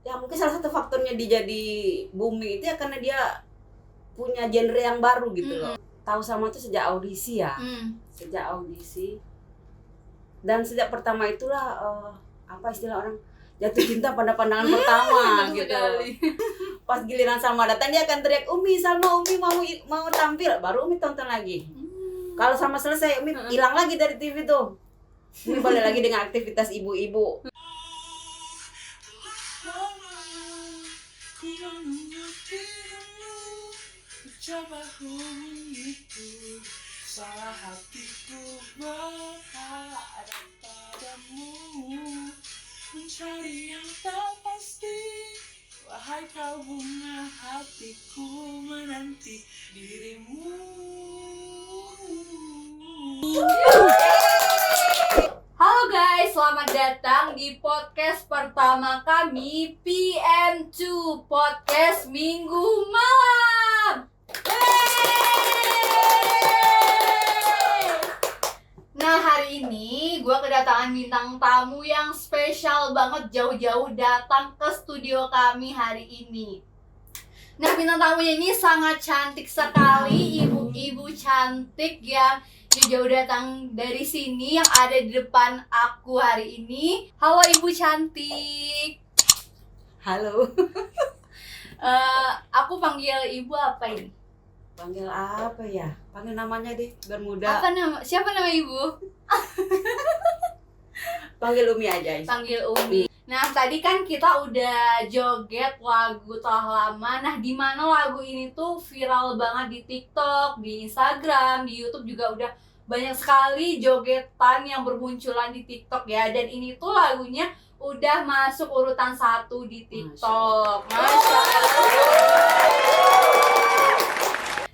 Ya mungkin salah satu faktornya dia jadi booming itu ya karena dia punya genre yang baru gitu loh. Tahu Salma tuh sejak audisi ya. Sejak audisi. Dan sejak pertama itulah apa istilah orang jatuh cinta pada pandangan pertama gitu. Pas giliran Salma datang dia akan teriak, "Umi, Salma, Umi mau tampil." Baru Umi tonton lagi. Kalau Salma selesai, Umi hilang lagi dari TV tuh. Umi balik lagi dengan aktivitas ibu-ibu. Coba hubungiku, salah hatiku berharap padamu, mencari yang tak pasti. Wahai kau bunga hatiku, menanti dirimu. Halo guys, selamat datang di podcast pertama kami, PM2 Podcast Minggu Malam. Nah, hari ini gue kedatangan bintang tamu yang spesial banget, jauh-jauh datang ke studio kami hari ini. Nah, bintang tamunya ini sangat cantik sekali, ibu-ibu cantik yang jauh-jauh datang dari sini yang ada di depan aku hari ini. Halo Ibu cantik. Halo. Aku panggil Ibu apa ini? Panggil apa ya? Panggil namanya deh, biar mudah. Siapa nama Ibu? Panggil Umi aja. Panggil Umi. Nah, tadi kan kita udah joget lagu Telah Lama. Nah, di mana lagu ini tuh viral banget di TikTok, di Instagram, di YouTube juga udah banyak sekali jogetan yang bermunculan di TikTok ya. Dan ini tuh lagunya udah masuk urutan 1 di TikTok. Masya Allah.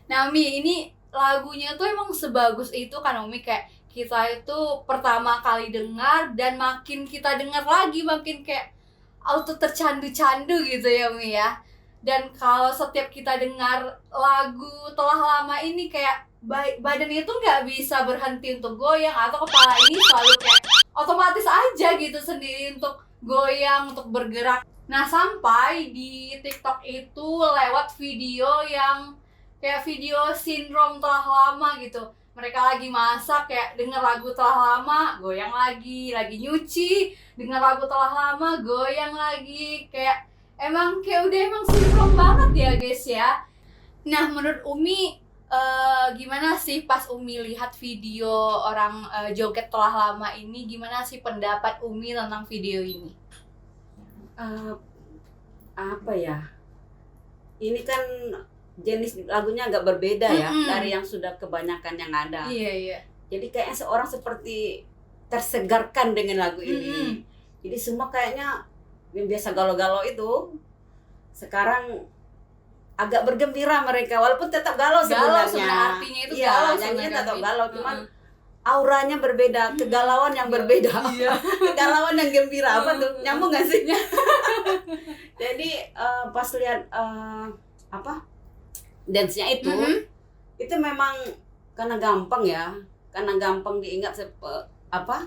Nah, Mi, ini lagunya tuh emang sebagus itu kan, Umi? Kayak kita itu pertama kali dengar dan makin kita dengar lagi makin kayak auto tercandu-candu gitu ya, Mi ya. Dan kalau setiap kita dengar lagu Telah Lama ini kayak badan itu nggak bisa berhenti untuk goyang, atau kepala ini selalu kayak otomatis aja gitu sendiri untuk goyang, untuk bergerak. Nah, sampai di TikTok itu lewat video yang kayak video sindrom Telah Lama gitu. Mereka lagi masak kayak denger lagu Telah Lama, goyang lagi nyuci, denger lagu Telah Lama, goyang lagi. Kayak emang sindrom banget ya guys ya. Nah, menurut Umi gimana sih pas Umi lihat video orang joget Telah Lama ini, gimana sih pendapat Umi tentang video ini? Apa ya? Ini kan jenis lagunya agak berbeda ya dari yang sudah kebanyakan yang ada. Iya. Jadi kayaknya seorang seperti tersegarkan dengan lagu ini. Jadi semua kayaknya yang biasa galau-galau itu sekarang agak bergembira mereka, walaupun tetap galau sebenarnya. Artinya itu iya, galau. nyanyinya tetap galau, cuman auranya berbeda, kegalauan yang berbeda. Kegalauan yang gembira, apa tuh? Nyambung gak sih? Jadi pas lihat dance-nya itu memang karena gampang diingat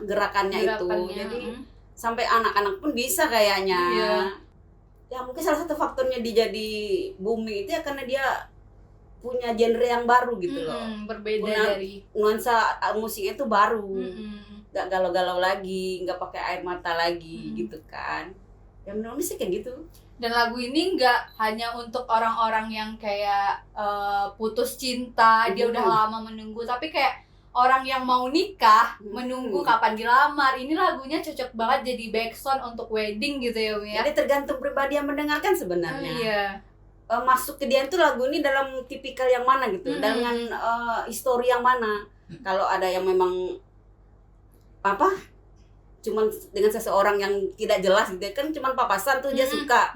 gerakannya itu. Jadi sampai anak-anak pun bisa kayaknya. Iya. Ya mungkin salah satu faktornya dia jadi booming itu ya karena dia punya genre yang baru gitu loh. Berbeda dari nuansa musiknya itu baru. Gak galau-galau lagi, gak pakai air mata lagi gitu kan. Ya menurut sih kayak gitu. Dan lagu ini nggak hanya untuk orang-orang yang kayak putus cinta, dia udah lama menunggu, tapi kayak orang yang mau nikah, menunggu kapan dilamar. Ini lagunya cocok banget jadi backsound untuk wedding gitu ya, Umi ya. Jadi tergantung pribadi yang mendengarkan sebenarnya. Iya. Masuk ke dia tuh lagu ini dalam tipikal yang mana gitu, dengan histori yang mana. Kalau ada yang memang cuman dengan seseorang yang tidak jelas gitu kan, cuman papasan tuh dia suka,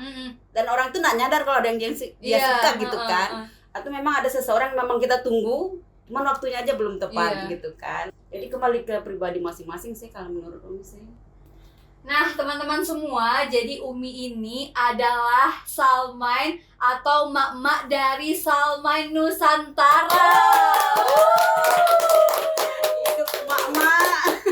dan orang tuh nggak nyadar kalau ada yang dia suka gitu kan. Atau memang ada seseorang yang memang kita tunggu, cuman waktunya aja belum tepat gitu kan. Jadi kembali ke pribadi masing-masing sih kalau menurut Umi sih. Nah, teman-teman semua, jadi Umi ini adalah Salmain atau mak-mak dari Salmain Nusantara. Hidup mak-mak.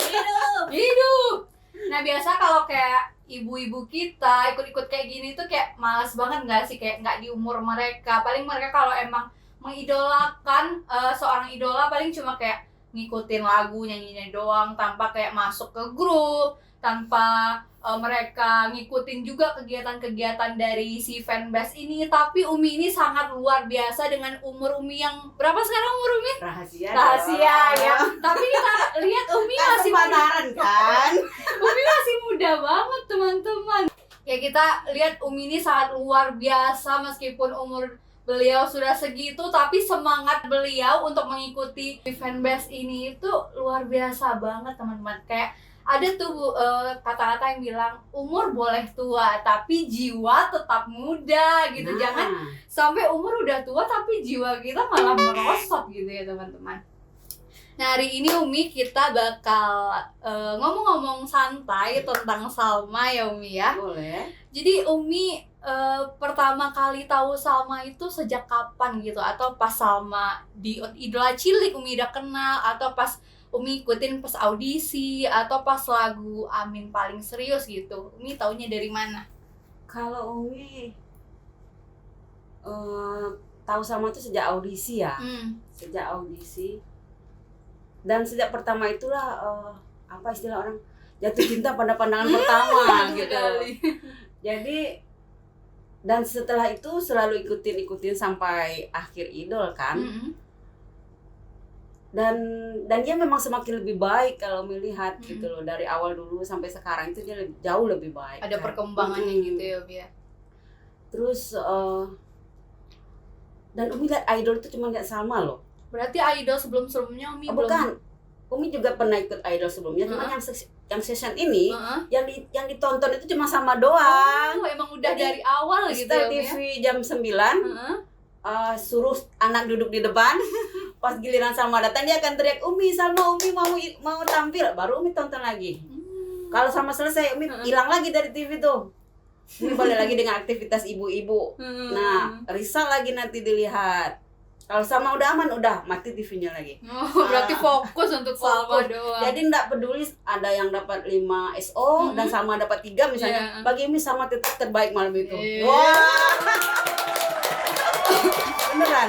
Hidup. Nah, biasa kalau kayak ibu-ibu kita ikut-ikut kayak gini tuh kayak malas banget nggak sih, kayak nggak di umur mereka. Paling mereka kalau emang mengidolakan seorang idola paling cuma kayak ngikutin lagu, nyanyinya doang tanpa kayak masuk ke grup, tanpa mereka ngikutin juga kegiatan-kegiatan dari si fanbase ini. Tapi Umi ini sangat luar biasa dengan umur Umi yang berapa sekarang umur Umi? Rahasia Ya. Tapi kita lihat Umi masih pacaran kan. Umi masih muda banget teman-teman. Ya kita lihat Umi ini sangat luar biasa meskipun umur beliau sudah segitu, tapi semangat beliau untuk mengikuti fanbase ini itu luar biasa banget teman-teman. Kayak ada tuh kata-kata yang bilang umur boleh tua tapi jiwa tetap muda gitu. Jangan sampai umur udah tua tapi jiwa kita malah merosot gitu ya teman-teman. Nah hari ini Umi kita bakal ngomong-ngomong santai tentang Salma ya Umi ya. Boleh. Jadi Umi pertama kali tahu Salma itu sejak kapan gitu? Atau pas Salma di Idola Cilik Umi udah kenal, atau pas Umi ikutin pas audisi, atau pas lagu Amin Paling Serius gitu? Umi taunya dari mana? Kalau Umi tahu Salma itu sejak audisi ya. Sejak audisi. Dan sejak pertama itulah apa istilah orang, jatuh cinta pada pandangan pertama gitu. Jadi dan setelah itu selalu ikutin sampai akhir Idol kan. Dan dia memang semakin lebih baik kalau melihat gitu loh, dari awal dulu sampai sekarang itu dia jauh lebih baik. Ada perkembangannya gitu ya Umi ya. Terus dan Umi lihat idol itu cuma lihat Salma loh. Berarti idol sebelum-sebelumnya Umi belum? Bukan. Umi juga pernah ikut idol sebelumnya, cuma yang season ini yang ditonton itu cuma Salma doang. Oh, emang udah dari awal gitu ya Umi ya? TV jam 9 suruh anak duduk di depan. Pas giliran Salma datang dia akan teriak, Umi, Salma, Umi mau tampil, baru Umi tonton lagi. Kalau Salma selesai, Umi hilang lagi dari TV tuh. Umi balik lagi dengan aktivitas ibu-ibu. Nah, risau lagi nanti dilihat. Kalau Salma udah aman, udah mati TV-nya lagi. Berarti fokus untuk Salma doang. Jadi enggak peduli ada yang dapat 5 SO dan Salma dapat 3 misalnya. Bagi Umi Salma tetap terbaik malam itu. Wah. Beneran.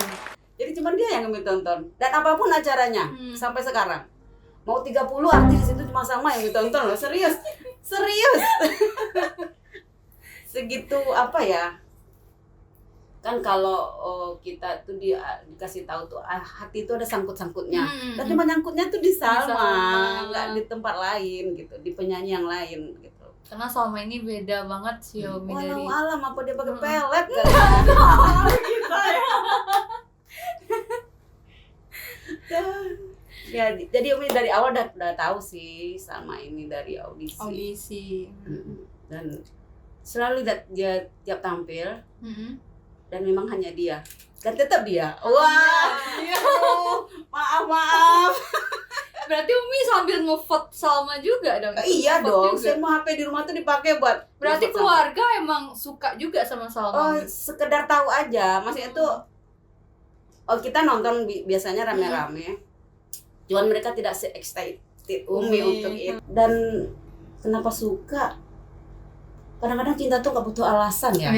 Jadi cuma dia yang Umi tonton. Dan apapun acaranya sampai sekarang. Mau 30 artis di situ cuma Salma yang ditonton loh. Serius. Segitu apa ya? Kan kalau kita tuh dikasih tahu tuh hati itu ada sangkut-sangkutnya. Dan cuma nyangkutnya tuh di Salma, nggak di tempat lain gitu, di penyanyi yang lain gitu. Karena Salma ini beda banget sih Umi dari. Alam apa dia pakai pelet kan? Ya, jadi Umi dari awal udah tahu sih Salma ini dari audisi. Dan selalu dia tiap tampil dan memang hanya dia dan tetap dia. Wah, maaf. Berarti Umi sambil nge-vote Salma juga dong? Iya dong, semua HP di rumah tuh dipakai buat. Berarti keluarga emang suka juga sama Salma? Sekedar tahu aja, maksudnya tuh kita nonton biasanya rame-rame. Cuman mereka tidak se-excited Umi untuk itu. Dan kenapa suka? Kadang-kadang cinta tuh gak butuh alasan ya.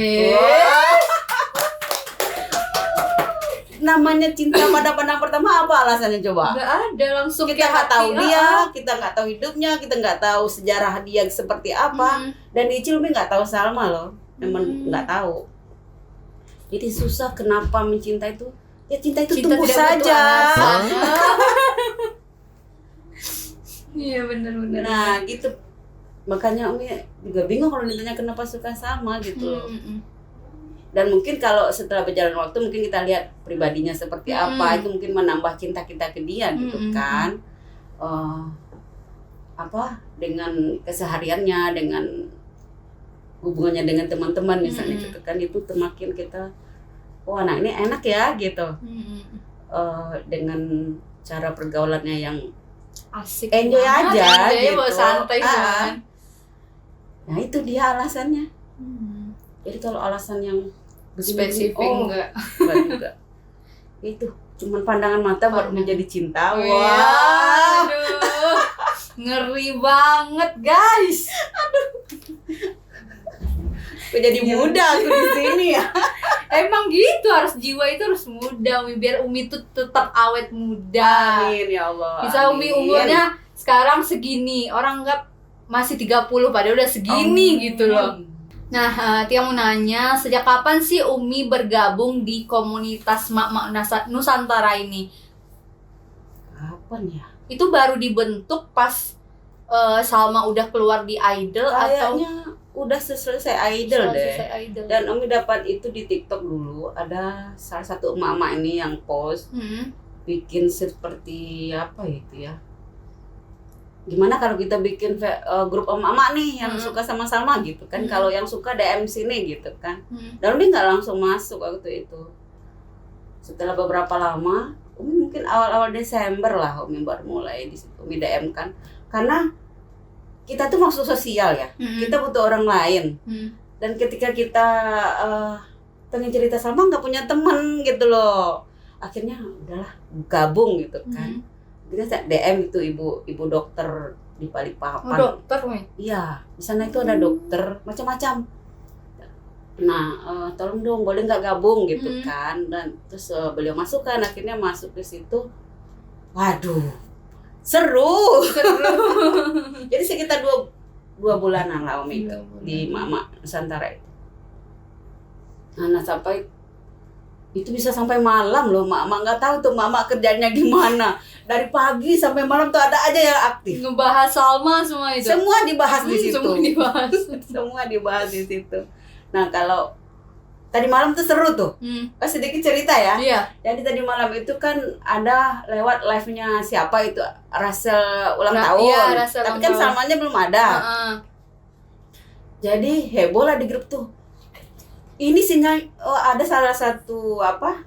Namanya cinta pada pandang pertama, apa alasannya coba? Gak ada, langsung kita nggak tahu dia, kita nggak tahu hidupnya, kita nggak tahu sejarah dia seperti apa. Dan di Umi nggak tahu Salma loh, memang nggak tahu. Jadi susah kenapa mencinta itu? Ya cinta itu tumbuh saja. Iya benar. Nah gitu, makanya Umi juga bingung kalau ditanya kenapa suka Salma gitu. Dan mungkin kalau setelah berjalan waktu mungkin kita lihat pribadinya seperti apa, itu mungkin menambah cinta kita ke dia gitu kan. Dengan kesehariannya, dengan hubungannya dengan teman-teman misalnya gitu kan, itu semakin kita anak ini enak ya gitu. Dengan cara pergaulannya yang asik, enjoy aja gitu. Santai kan. Nah itu dia alasannya. Jadi kalau alasan yang spesifik enggak juga. Itu cuman pandangan mata buat menjadi cinta. Wah. Aduh. Ngeri banget, guys. Aduh. Kok jadi muda aku di sini ya. Emang gitu, harus jiwa itu harus muda Umi, biar Umi tuh tetap awet muda. Amin ya Allah. Bisa Umi amin. umurnya sekarang segini, orang anggap masih 30 padahal udah segini gitu loh. Nah, Tia mau nanya, sejak kapan sih Umi bergabung di komunitas Mak-Mak Nusantara ini? Kapan ya? Itu baru dibentuk pas Salma udah keluar di Idol atau Kayaknya udah selesai Idol deh. selesai Idol? Dan Umi dapat itu di TikTok dulu. Ada salah satu emak-emak ini yang post bikin seperti apa itu ya? Gimana kalau kita bikin grup emak-emak nih yang suka sama Salma gitu kan? Kalau yang suka DM sini gitu kan. Dan Umi nggak langsung masuk waktu itu. Setelah beberapa lama, Umi mungkin awal-awal Desember lah Umi baru mulai di situ. Umi DM kan. Karena kita tuh maksud sosial ya. Kita butuh orang lain. Dan ketika kita pengen cerita Salma nggak punya teman gitu loh. Akhirnya udahlah gabung gitu kan. Kita DM itu ibu dokter di Balikpapan. dokter nih. Iya, di sana itu ada dokter macam-macam. Nah, tolong dong boleh nggak gabung gitu kan. Dan terus beliau masukkan, akhirnya masuk ke situ. Waduh, seru. Jadi sekitar dua bulanan lah Umi itu di Mak-Mak Nusantara itu. Nah, sampai itu bisa sampai malam loh, Mak nggak tahu tuh Mak kerjanya gimana. Dari pagi sampai malam tuh ada aja yang aktif. Ngebahas Salma semua itu. Semua dibahas di situ. Semua dibahas. Semua dibahas di situ. Nah, kalau tadi malam tuh seru tuh. Sedikit cerita ya. Iya. Jadi tadi malam itu kan ada lewat live-nya siapa itu, Russell ulang tahun. Iya, Russell tapi ulang kan tahun. Salmanya belum ada. Jadi heboh lah di grup tuh. Ini sinyal ada salah satu apa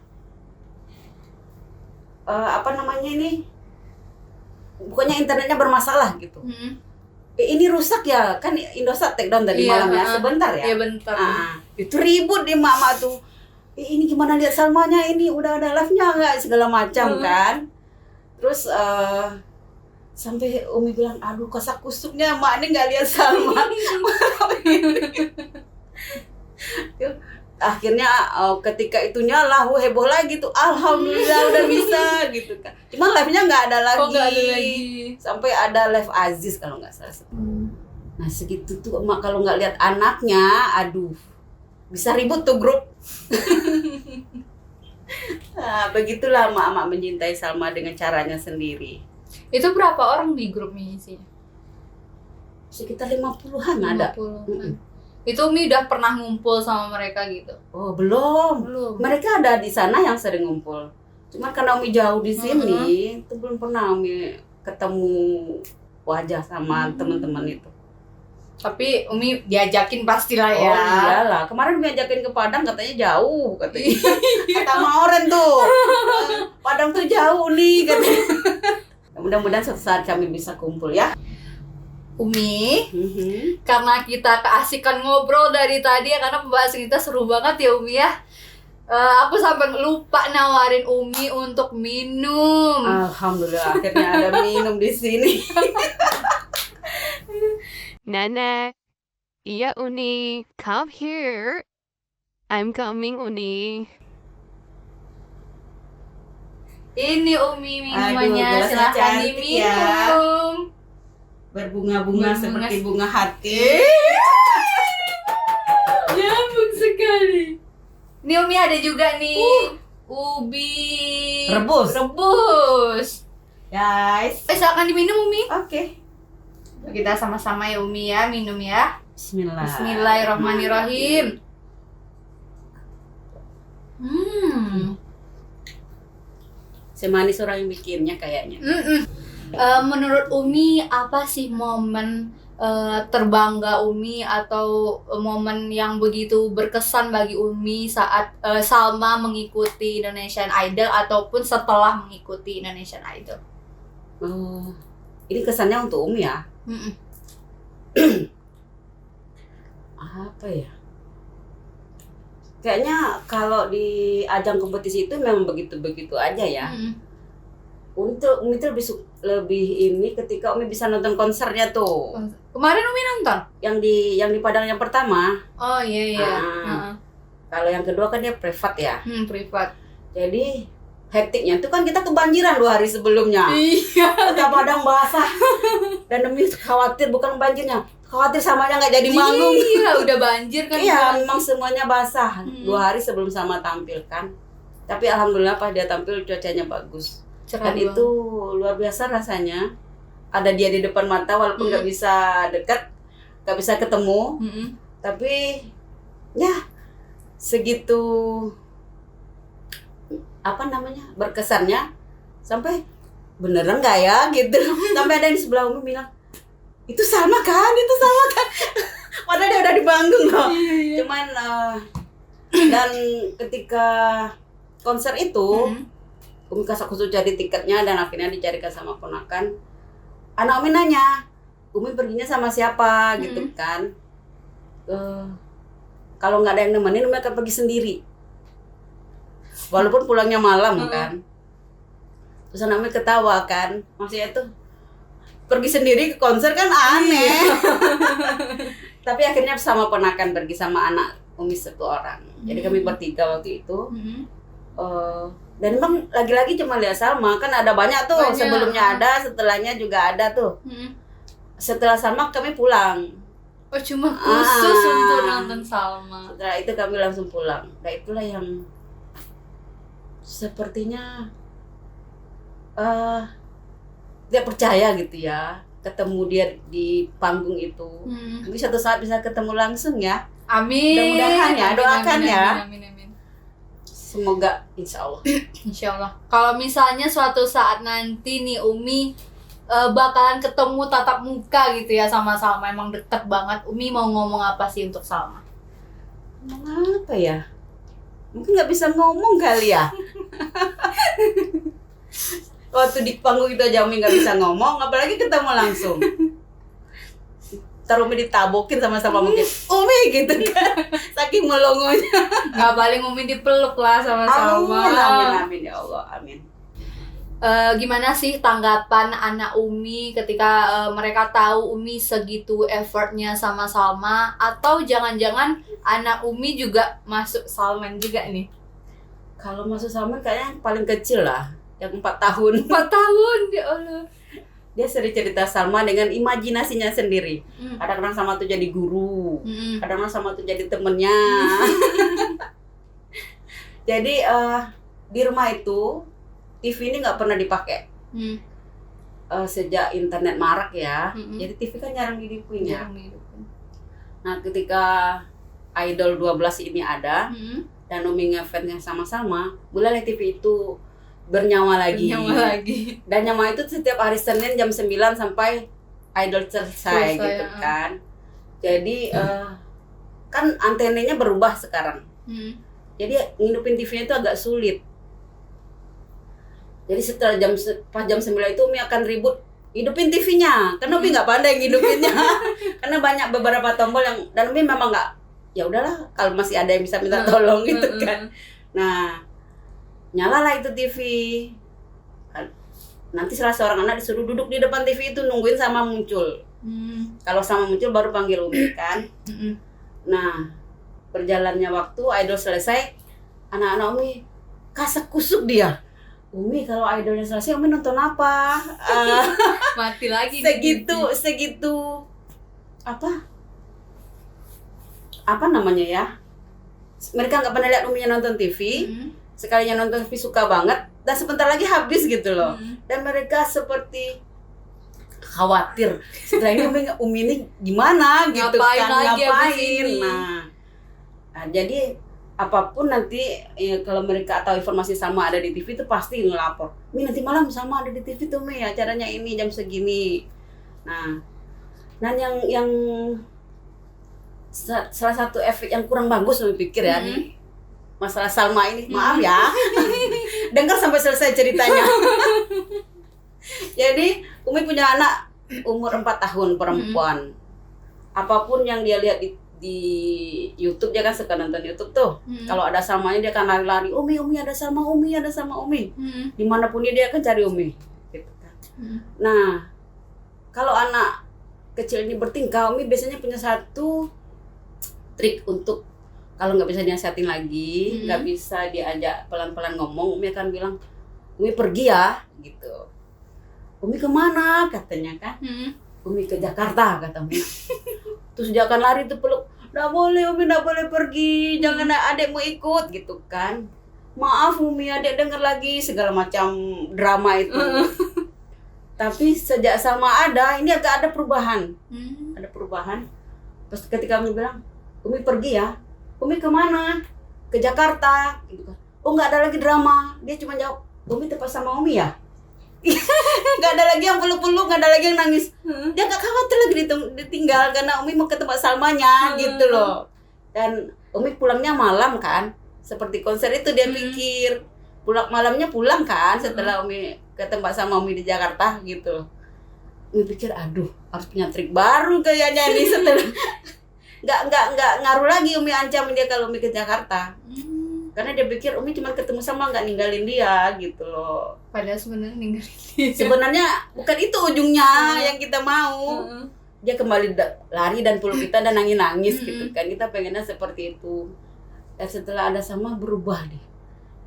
namanya ini, pokoknya internetnya bermasalah gitu. Ini rusak ya kan, Indosat take down tadi malam ya, sebentar ya. Iya bentar. Itu ribut di Mak tuh. Ini gimana lihat Salmanya, ini udah ada live-nya nggak, segala macam kan. Terus sampai Umi bilang, aduh kasak kusuknya Mak ini nggak lihat Salma. Akhirnya ketika itu nyala, heboh lagi tuh, alhamdulillah udah bisa gitu kan. Cuma live-nya nggak ada lagi. Nggak ada lagi. Sampai ada live Aziz kalau nggak salah. Nah segitu tuh Mak kalau nggak lihat anaknya, aduh bisa ribut tuh grup. Nah, begitulah Mak mencintai Salma dengan caranya sendiri. Itu berapa orang di grup ini isinya? Sekitar 50-an ada. 50-an. Itu Umi udah pernah ngumpul sama mereka gitu? Oh belum. Mereka ada di sana yang sering ngumpul. Cuma karena Umi jauh di sini, itu belum pernah Umi ketemu wajah sama teman-teman itu. Tapi Umi diajakin pastilah ya. Oh iyalah, kemarin Umi ajakin ke Padang katanya jauh katanya. Kata Mauren tuh, Padang tuh jauh nih katanya. Mudah-mudahan suatu saat kami bisa kumpul ya. Umi, karena kita keasikan ngobrol dari tadi ya, karena pembahasan kita seru banget ya Umi ya. Aku sampai lupa nawarin Umi untuk minum. Alhamdulillah akhirnya ada minum di sini. Nana, iya Uni, come here. I'm coming Uni. Ini Umi minumannya, Aduh, gelasnya silahkan cantik diminum. Berbunga-bunga seperti bunga hati. Nyambung sekali. Ini Umi ada juga nih ubi rebus. Guys. Silakan diminum Umi. Oke. Kita sama-sama ya Umi ya, minum ya. Bismillah. Bismillahirrahmanirrahim. Semanis orang yang bikinnya kayaknya. Menurut Umi apa sih momen terbangga Umi atau momen yang begitu berkesan bagi Umi saat Salma mengikuti Indonesian Idol ataupun setelah mengikuti Indonesian Idol? Ini kesannya untuk Umi ya. Apa ya? Kayaknya kalau di ajang kompetisi itu memang begitu-begitu aja ya. Umi tuh lebih ini ketika Umi bisa nonton konsernya tuh. Kemarin Umi nonton? Yang di Padang yang pertama. Oh iya. Kalau yang kedua kan dia privat ya. Privat. Jadi hektiknya tuh kan kita kebanjiran 2 hari sebelumnya. Iya. Kota Padang basah. Dan Umi khawatir bukan banjirnya, khawatir samanya nggak jadi manggung. Iya, udah banjir kan. Iya, memang semuanya basah. 2 hari sebelum Sama tampil kan. Tapi alhamdulillah pas dia tampil cuacanya bagus. Cerah Dan banget. itu luar biasa rasanya. Ada dia di depan mata walaupun nggak bisa dekat, nggak bisa ketemu. Tapi ya segitu berkesannya, sampai beneran nggak ya gitu. Sampai ada yang di sebelah Umi bilang, itu Salma kan. Padahal dia udah di panggung loh. Iya. Cuman dan ketika konser itu Umi kasak-kusuk cari tiketnya dan akhirnya dicarikan sama ponakan. Anak Umi nanya, Umi perginya sama siapa gitu kan. Kalau nggak ada yang nemenin, Umi akan pergi sendiri. Walaupun pulangnya malam kan. Terus anak Umi ketawa kan. Maksudnya tuh pergi sendiri ke konser kan aneh. Tapi akhirnya sama ponakan pergi sama anak Umi 1 orang. Jadi kami bertiga waktu itu. Dan emang lagi-lagi cuma lihat Salma, kan ada banyak tuh. Sebelumnya ada, setelahnya juga ada tuh. Setelah Salma kami pulang. Oh, cuma khusus untuk nonton Salma. Setelah itu kami langsung pulang. Nah itulah yang sepertinya tidak percaya gitu ya, ketemu dia di panggung itu. Tapi suatu saat bisa ketemu langsung ya. Amin. Mudah-mudahan ya, doakan ya. Amin. Semoga, insya Allah. Insya Allah. Kalau misalnya suatu saat nanti nih Umi bakalan ketemu tatap muka gitu ya sama Salma, emang deket banget, Umi mau ngomong apa sih untuk Salma? Ngomong apa ya? Mungkin nggak bisa ngomong kali ya. Waktu di panggung itu aja Umi nggak bisa ngomong, apalagi ketemu langsung. Ntar Umi ditabokin sama mungkin Umi gitu kan, saking melongonya. Nggak paling Umi dipeluk lah sama Salma. Amin ya Allah, amin. Gimana sih tanggapan anak Umi ketika mereka tahu Umi segitu effortnya sama Salma, atau jangan-jangan anak Umi juga masuk Salman juga nih? Kalau masuk Salman kayaknya yang paling kecil lah, yang 4 tahun. 4 tahun, ya Allah. Dia sering cerita Salma dengan imajinasinya sendiri. Kadang-kadang Salma tuh jadi guru, kadang-kadang Salma tuh jadi temennya. Jadi di rumah itu TV ini nggak pernah dipakai. Sejak internet marak ya. Jadi TV kan jarang dihidupin ya. Nah ketika Idol 12 ini ada dan Umi ngefans sama Salma, mulai TV itu bernyawa lagi. Dan nyawa itu setiap hari Senin jam 9 sampai Idol selesai gitu kan. Jadi kan antenanya berubah sekarang. Jadi ngidupin TV-nya itu agak sulit. Jadi setelah pas jam 9 itu Umi akan ribut hidupin TV-nya. Karena Umi nggak pandai ngidupinnya. Karena banyak beberapa tombol yang, dan Umi memang nggak, ya udahlah kalau masih ada yang bisa minta tolong gitu kan. Nah nyalalah itu TV. Nanti salah seorang anak disuruh duduk di depan TV itu nungguin Sama muncul. Kalau Sama muncul baru panggil Umi kan. Nah berjalannya waktu Idol selesai, anak-anak Umi kasak kusuk dia. Umi kalau Idolnya selesai Umi nonton apa? Mati lagi. Segitu apa namanya ya? Mereka nggak pernah lihat Uminya nonton TV. Sekalinya nonton TV suka banget, dan sebentar lagi habis gitu loh. Dan mereka seperti khawatir setelah ini Umi ini gimana gitu ngapain. Nah jadi apapun nanti kalau mereka tahu informasi Salma ada di TV itu pasti ngelapor. Mi nanti malam Salma ada di TV tuh Mi, acaranya ini jam segini. Nah yang salah satu efek yang kurang bagus Umi pikir ya nih masalah Salma ini, maaf ya. Dengar sampai selesai ceritanya. Jadi Umi punya anak umur 4 tahun perempuan. Apapun yang dia lihat di di YouTube, dia kan suka nonton YouTube tuh. Kalau ada Salmanya dia akan lari-lari, Umi ada Salma, Umi ada Salma, Umi. Dimanapun dia akan cari Umi. Gitu kan. Nah, kalau anak kecil ini bertingkah, Umi biasanya punya satu trik untuk kalau nggak bisa dinasihatin lagi, nggak bisa diajak pelan-pelan ngomong, Umi akan bilang, Umi pergi ya, gitu. Umi kemana? Katanya kan. Umi ke Jakarta, kata Umi. Terus dia akan lari tuh peluk, nggak boleh Umi, nggak boleh pergi, jangan adek mau ikut, gitu kan. Maaf Umi, adek denger lagi segala macam drama itu. Tapi sejak Salma ada, ini agak ada perubahan. Ada perubahan. Terus ketika Umi bilang, Umi pergi ya, Umi kemana? Ke Jakarta, gitu kan. Oh nggak ada lagi drama, dia cuma jawab, Umi tepat sama Umi ya? Nggak ada lagi yang peluk-peluk, nggak ada lagi yang nangis. Dia nggak khawatir lagi ditinggal karena Umi mau ke tempat Salmanya gitu loh. Dan Umi pulangnya malam kan, seperti konser itu dia pikir pulang malamnya pulang kan setelah Umi ke tempat sama Umi di Jakarta gitu. Umi pikir aduh harus punya trik baru kayaknya nih setelah nggak ngaruh lagi Umi ancam dia kalau Umi ke Jakarta. Karena dia pikir Umi cuma ketemu sama nggak ninggalin dia gitu loh. Padahal sebenarnya ninggalin dia. Sebenarnya bukan itu ujungnya yang kita mau. Dia kembali lari dan peluk kita dan nangis gitu kan. Kita pengennya seperti itu. Dan setelah ada sama berubah deh.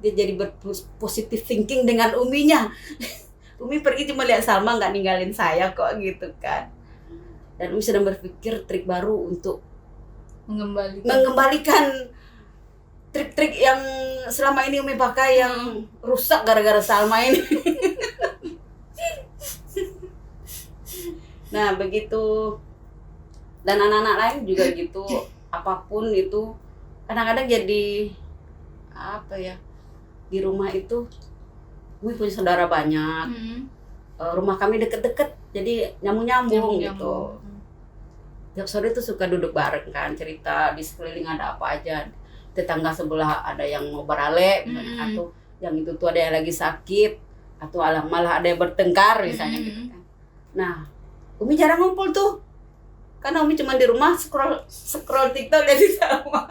Dia jadi berpositif thinking dengan Uminya. Umi pergi cuma lihat Salma nggak ninggalin saya kok gitu kan. Dan Umi sedang berpikir trik baru untuk mengembalikan trik-trik yang selama ini Umi pakai yang rusak gara-gara Salma ini. Nah begitu. Dan anak-anak lain juga gitu. Apapun itu kadang-kadang jadi apa ya, di rumah itu Umi punya saudara banyak. Rumah kami deket-deket jadi nyambung-nyambung gitu. Tiap sore tuh suka duduk bareng kan, cerita di sekeliling ada apa aja. Tetangga sebelah ada yang mau beralek misalnya, atau yang itu tuh ada yang lagi sakit, atau malah ada yang bertengkar misalnya gitu kan. Nah, Umi jarang ngumpul tuh. Karena Umi cuma di rumah scroll TikTok dan di sama.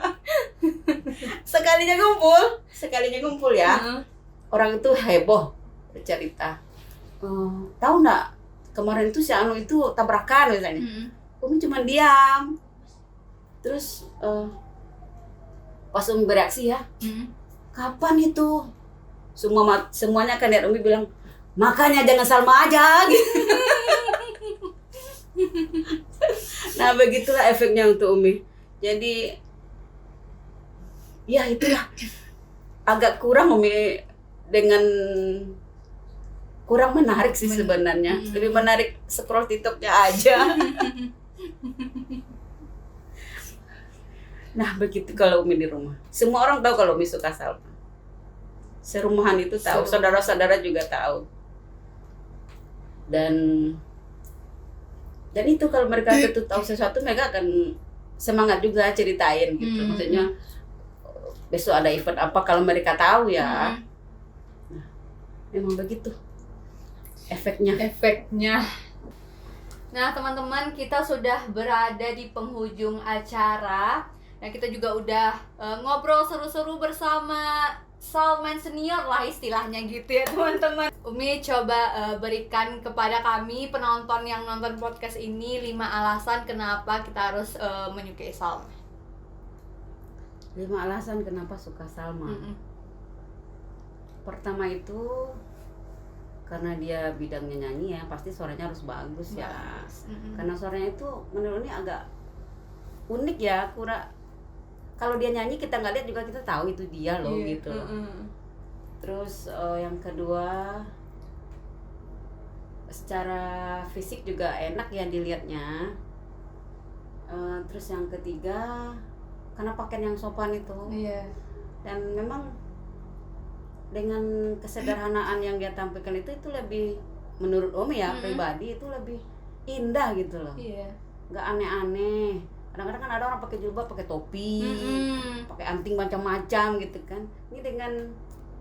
Sekalinya ngumpul ya. Orang itu heboh bercerita. Tahu nggak kemarin tuh si Anu itu tabrakan misalnya. Umi cuma diam. Terus pas Umi bereaksi ya, kapan itu? Semuanya kan lihat Umi bilang, makanya jangan Salma aja gitu. Nah begitulah efeknya untuk Umi. Jadi ya itulah agak kurang Umi dengan kurang menarik sih sebenarnya. Lebih menarik scroll TikToknya aja. Nah begitu kalau Umi di rumah. Semua orang tahu kalau Umi suka Salma. Serumahan itu tahu, saudara-saudara juga tahu. Dan itu kalau mereka itu tahu sesuatu, mereka akan semangat juga ceritain gitu. Maksudnya besok ada event apa kalau mereka tahu ya. Nah, memang begitu efeknya. Nah teman-teman, kita sudah berada di penghujung acara. Nah kita juga udah ngobrol seru-seru bersama Salman senior lah istilahnya gitu ya teman-teman. Umi coba berikan kepada kami penonton yang nonton podcast ini 5 alasan kenapa kita harus menyukai Salma. 5 alasan kenapa suka Salma. Pertama itu karena dia bidangnya nyanyi ya, pasti suaranya harus bagus ya. Karena suaranya itu menurut ini agak unik ya, kalau dia nyanyi kita nggak lihat juga kita tahu itu dia loh gitu. Terus yang kedua, secara fisik juga enak ya dilihatnya. Terus yang ketiga, karena pakaian yang sopan itu. Dan memang dengan kesederhanaan yang dia tampilkan itu lebih, menurut Umi ya pribadi itu lebih indah gitu loh. Nggak aneh-aneh. Kadang-kadang kan ada orang pakai jilbab, pakai topi, pakai anting macam-macam gitu kan. Ini dengan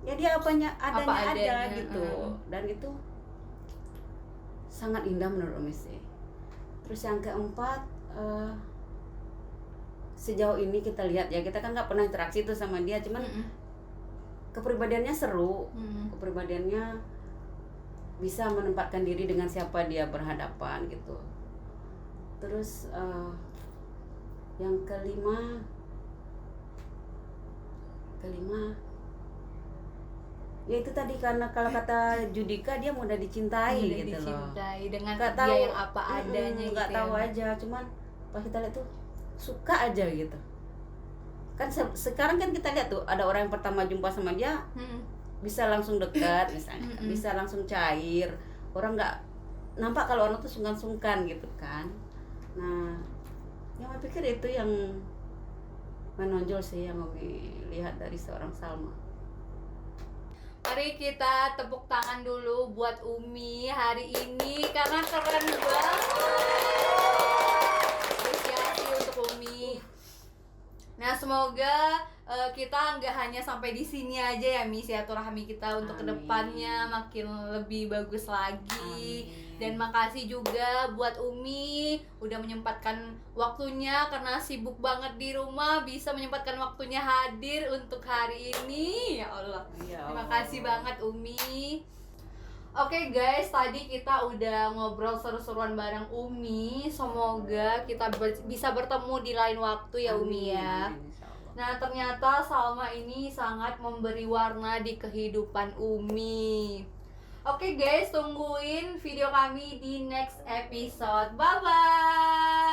ya dia adanya aja gitu. Dan itu sangat indah menurut Umi sih. Terus yang keempat, sejauh ini kita lihat ya, kita kan nggak pernah interaksi tuh sama dia, cuman kepribadiannya seru, kepribadiannya bisa menempatkan diri dengan siapa dia berhadapan gitu. Terus yang kelima ya itu tadi, karena kalau kata Judika dia mudah dicintai Mudah gitu dicintai loh. dengan Nggak dia tahu, yang apa adanya nggak gitu tahu ya. aja, cuman pas kita lihat tuh suka aja gitu kan. Sekarang kan kita lihat tuh ada orang yang pertama jumpa sama dia bisa langsung dekat misalnya, bisa langsung cair, orang nggak nampak kalau orang tuh sungkan-sungkan gitu kan. Nah yang saya pikir itu yang menonjol sih, yang Umi lihat dari seorang Salma. Mari kita tepuk tangan dulu buat Umi hari ini karena keren banget. Apresiasi untuk Umi. Nah, semoga kita nggak hanya sampai di sini aja ya, Mi, silaturahmi kita untuk Amin. kedepannya makin lebih bagus lagi. Amin. Dan makasih juga buat Umi udah menyempatkan waktunya karena sibuk banget di rumah, bisa menyempatkan waktunya hadir untuk hari ini. Ya Allah. Ya Terima Allah. kasih banget Umi. Oke guys, tadi kita udah ngobrol seru-seruan bareng Umi. Semoga kita bisa bertemu di lain waktu ya Umi ya. Amin, insya Allah. Nah ternyata Salma ini sangat memberi warna di kehidupan Umi. Oke guys, tungguin video kami di next episode. Bye-bye.